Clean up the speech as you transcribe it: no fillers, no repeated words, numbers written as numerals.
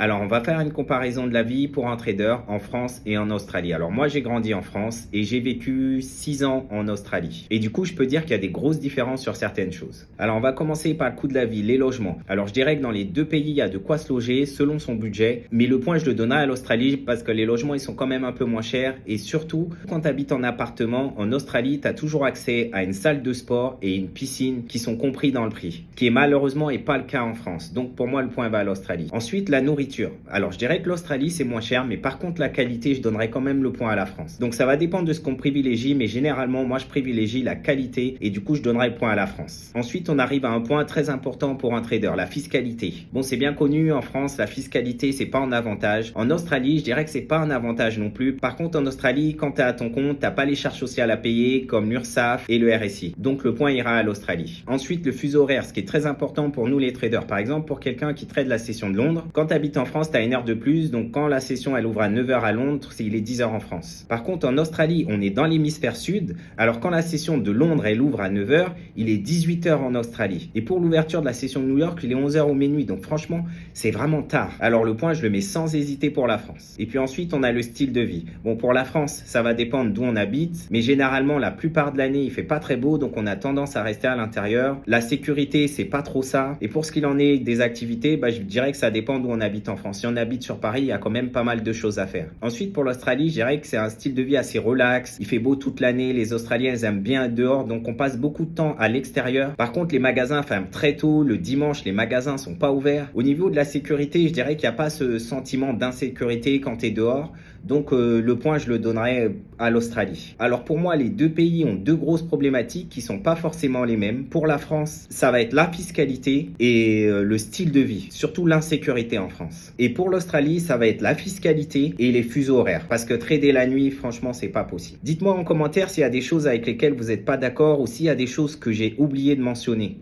Alors, on va faire une comparaison de la vie pour un trader en France et en Australie. Alors, moi, j'ai grandi en France et j'ai vécu 6 ans en Australie. Et du coup, je peux dire qu'il y a des grosses différences sur certaines choses. Alors, on va commencer par le coût de la vie, les logements. Alors, je dirais que dans les deux pays, il y a de quoi se loger selon son budget. Mais le point, je le donnerai à l'Australie parce que les logements, ils sont quand même un peu moins chers. Et surtout, quand tu habites en appartement, en Australie, tu as toujours accès à une salle de sport et une piscine qui sont compris dans le prix. Qui est malheureusement n'est pas le cas en France. Donc, pour moi, le point va à l'Australie. Ensuite, la nourriture. Alors, je dirais que l'Australie, c'est moins cher, mais par contre, la qualité, je donnerais quand même le point à la France. Donc, ça va dépendre de ce qu'on privilégie, mais généralement, moi, je privilégie la qualité et du coup, je donnerais le point à la France. Ensuite, on arrive à un point très important pour un trader, la fiscalité. Bon, c'est bien connu, en France, la fiscalité, c'est pas un avantage. En Australie, je dirais que c'est pas un avantage non plus. Par contre, en Australie, quand tu es à ton compte, t'as pas les charges sociales à payer comme l'URSSAF et le RSI. Donc, le point ira à l'Australie. Ensuite, le fuseau horaire, ce qui est très important pour nous les traders. Par exemple, pour quelqu'un qui trade la session de Londres, quand tu habites en France, tu as une heure de plus. Donc, quand la session elle ouvre à 9 h à Londres, il est 10 h en France. Par contre, en Australie, on est dans l'hémisphère sud. Alors, quand la session de Londres elle ouvre à 9 h, il est 18 h en Australie. Et pour l'ouverture de la session de New York, il est 11 h au minuit. Donc, franchement, c'est vraiment tard. Alors, le point, je le mets sans hésiter pour la France. Et puis ensuite, on a le style de vie. Bon, pour la France, ça va dépendre d'où on habite. Mais généralement, la plupart de l'année, il fait pas très beau. Donc, on a tendance à rester à l'intérieur. La sécurité, c'est pas trop ça. Et pour ce qu'il en est des activités, je dirais que ça dépend d'où on habite en France. Si on habite sur Paris, il y a quand même pas mal de choses à faire. Ensuite, pour l'Australie, je dirais que c'est un style de vie assez relax. Il fait beau toute l'année. Les Australiens, ils aiment bien être dehors. Donc, on passe beaucoup de temps à l'extérieur. Par contre, les magasins ferment très tôt. Le dimanche, les magasins sont pas ouverts. Au niveau de la sécurité, je dirais qu'il n'y a pas ce sentiment d'insécurité quand tu es dehors. Donc, le point, je le donnerais à l'Australie. Alors, pour moi, les deux pays ont deux grosses problématiques qui sont pas forcément les mêmes. Pour la France, ça va être la fiscalité et le style de vie, surtout l'insécurité en France. Et pour l'Australie, ça va être la fiscalité et les fuseaux horaires. Parce que trader la nuit, franchement, c'est pas possible. Dites-moi en commentaire s'il y a des choses avec lesquelles vous n'êtes pas d'accord ou s'il y a des choses que j'ai oublié de mentionner.